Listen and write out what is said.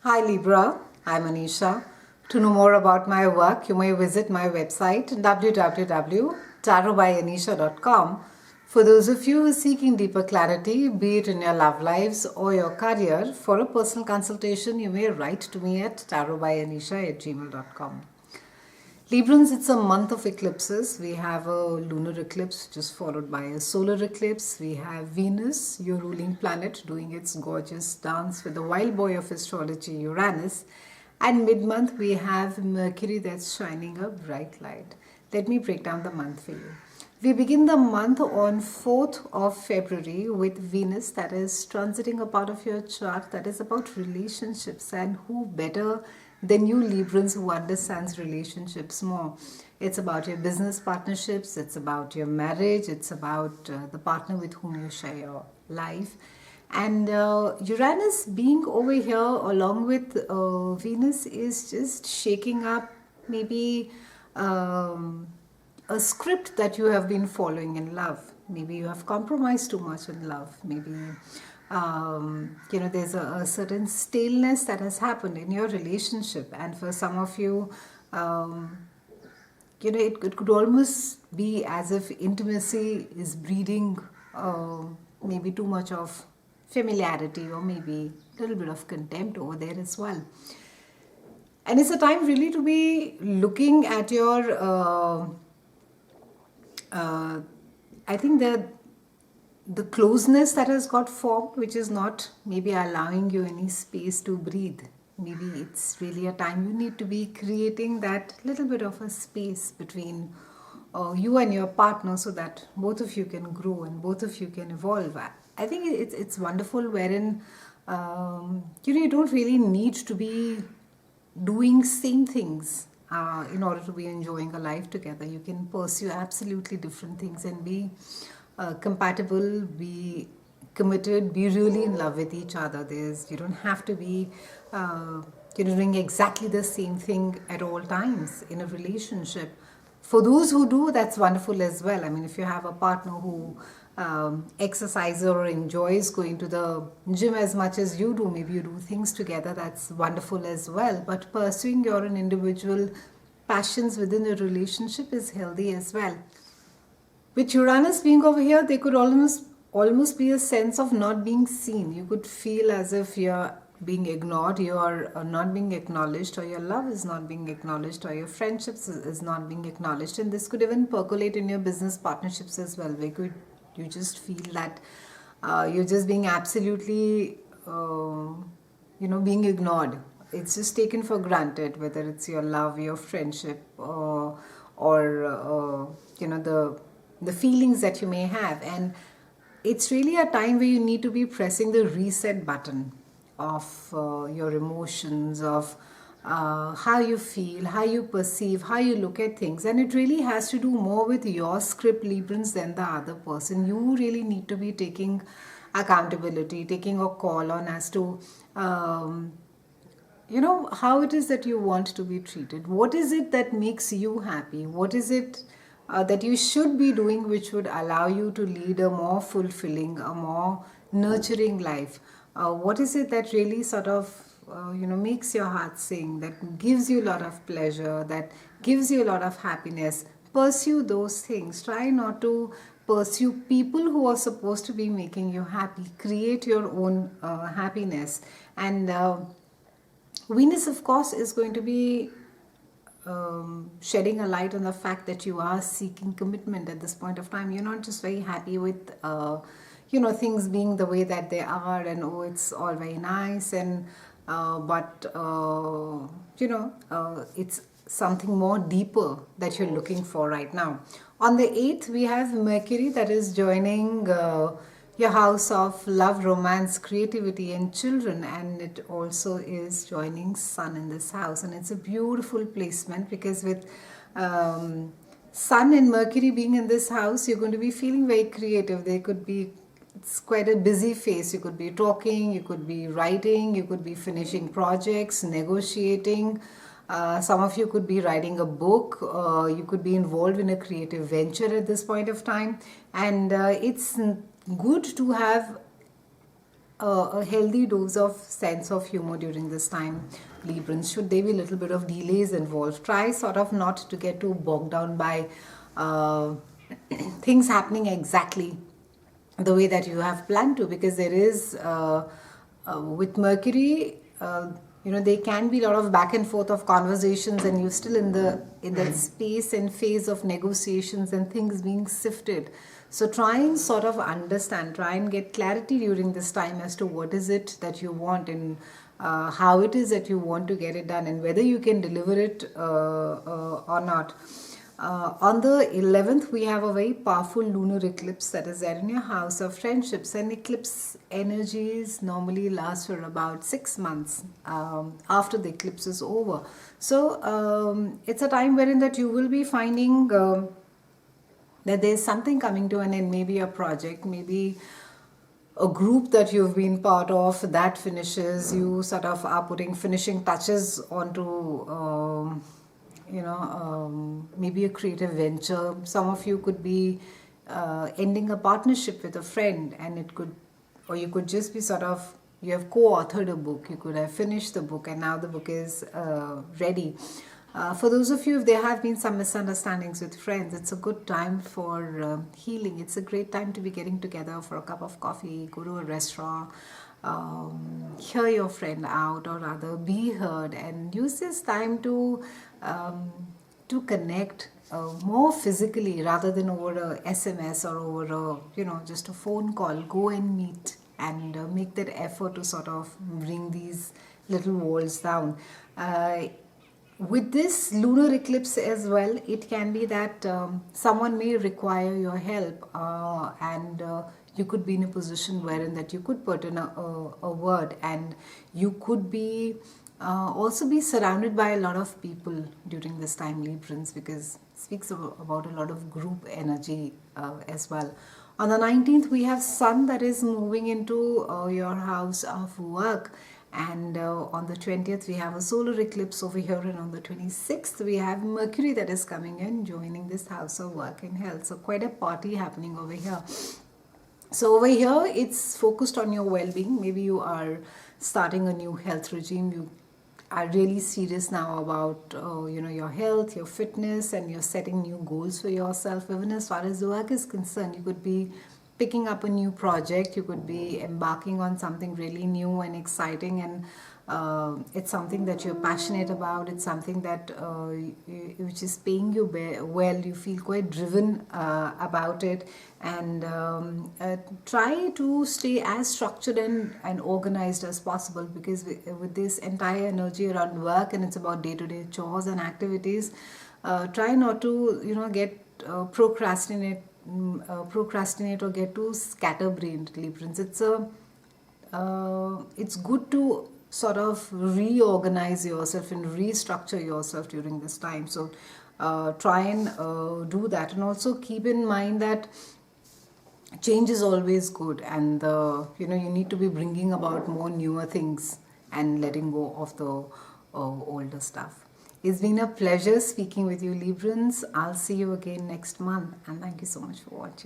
Hi Libra, I'm Anisha. To know more about my work, you may visit my website www.tarotbyanisha.com. For those of you who are seeking deeper clarity, be it in your love lives or your career, for a personal consultation, you may write to me at tarotbyanisha@gmail.com. Librans, it's a month of eclipses. We have a lunar eclipse just followed by a solar eclipse. We have Venus, your ruling planet, doing its gorgeous dance with the wild boy of astrology, Uranus. And mid-month we have Mercury that's shining a bright light. Let me break down the month for you. We begin the month on 4th of February with Venus that is transiting a part of your chart that is about relationships, and who better than you Librans who understands relationships more. It's about your business partnerships, it's about your marriage, it's about the partner with whom you share your life. And Uranus being over here along with Venus is just shaking up maybe a script that you have been following in love. Maybe you have compromised too much in love. Maybe there's a certain staleness that has happened in your relationship, and for some of you, it could almost be as if intimacy is breeding maybe too much of familiarity, or maybe a little bit of contempt over there as well. And it's a time really to be looking at your I think that the closeness that has got formed, which is not maybe allowing you any space to breathe. Maybe it's really a time you need to be creating that little bit of a space between you and your partner, so that both of you can grow and both of you can evolve. I think it's wonderful wherein you don't really need to be doing same things in order to be enjoying a life together. You can pursue absolutely different things and be compatible, be committed, be really in love with each other. You don't have to be doing exactly the same thing at all times in a relationship. For those who do, that's wonderful as well. I mean, if you have a partner who exercises or enjoys going to the gym as much as you do, maybe you do things together, that's wonderful as well. But pursuing your own individual passions within a relationship is healthy as well. With Uranus being over here, there could almost be a sense of not being seen. You could feel as if you're being ignored, you are not being acknowledged, or your love is not being acknowledged, or your friendships is not being acknowledged. And this could even percolate in your business partnerships as well. You just feel that you're just being absolutely being ignored. It's just taken for granted, whether it's your love, your friendship, or the feelings that you may have. And it's really a time where you need to be pressing the reset button of your emotions, of how you feel, how you perceive, how you look at things. And it really has to do more with your script, Librans, than the other person. You really need to be taking accountability, taking a call on as to how it is that you want to be treated. What is it that makes you happy? What is it that you should be doing which would allow you to lead a more fulfilling, a more nurturing life? What is it that really sort of makes your heart sing, that gives you a lot of pleasure, that gives you a lot of happiness? Pursue those things. Try not to pursue people who are supposed to be making you happy. Create your own happiness. And Venus, of course, is going to be shedding a light on the fact that you are seeking commitment at this point of time. You're not just very happy with things being the way that they are, and it's all very nice, and it's something more deeper that you're looking for right now. On the 8th, we have Mercury that is joining your house of love, romance, creativity, and children, and it also is joining Sun in this house. And it's a beautiful placement, because with Sun and Mercury being in this house, you're going to be feeling very creative. It's quite a busy phase. You could be talking, you could be writing, you could be finishing projects, negotiating. Some of you could be writing a book, you could be involved in a creative venture at this point of time. And it's good to have a healthy dose of sense of humor during this time, Librans. Should there be a little bit of delays involved, try sort of not to get too bogged down by things happening exactly the way that you have planned to, because there is with Mercury, there can be a lot of back and forth of conversations, and you're still in that space and phase of negotiations and things being sifted. So try and sort of understand, try and get clarity during this time as to what is it that you want, and how it is that you want to get it done, and whether you can deliver it or not. On the 11th, we have a very powerful lunar eclipse that is there in your house of friendships, and eclipse energies normally last for about 6 months after the eclipse is over. So it's a time wherein that you will be finding that there's something coming to an end, maybe a project, maybe a group that you've been part of that finishes. You sort of are putting finishing touches onto maybe a creative venture. Some of you could be ending a partnership with a friend, and you could just be sort of, you have co-authored a book, you could have finished the book, and now the book is ready. For those of you, if there have been some misunderstandings with friends, it's a good time for healing. It's a great time to be getting together for a cup of coffee, go to a restaurant, hear your friend out, or rather be heard, and use this time to connect more physically rather than over a SMS or over just a phone call. Go and meet and make that effort to sort of bring these little walls down. With this lunar eclipse as well, it can be that someone may require your help, and you could be in a position wherein that you could put in a word, and you could be also be surrounded by a lot of people during this time, Librans, because it speaks about a lot of group energy as well. On the 19th, we have Sun that is moving into your house of work, and on the 20th we have a solar eclipse over here, and on the 26th we have Mercury that is coming in, joining this house of work and health. So quite a party happening over here. So over here it's focused on your well-being. Maybe you are starting a new health regime. You are really serious now about your health, your fitness, and you're setting new goals for yourself. Even as far as work is concerned, you could be picking up a new project, you could be embarking on something really new and exciting, and it's something that you're passionate about. It's something that which is paying you well. You feel quite driven about it, and try to stay as structured and organized as possible, because with this entire energy around work, and it's about day-to-day chores and activities, try not to get procrastinate or get too scatterbrained, Librans. It's good to sort of reorganize yourself and restructure yourself during this time. So try and do that, and also keep in mind that change is always good, and you need to be bringing about more newer things and letting go of the older stuff. It's been a pleasure speaking with you, Librans. I'll see you again next month, and thank you so much for watching.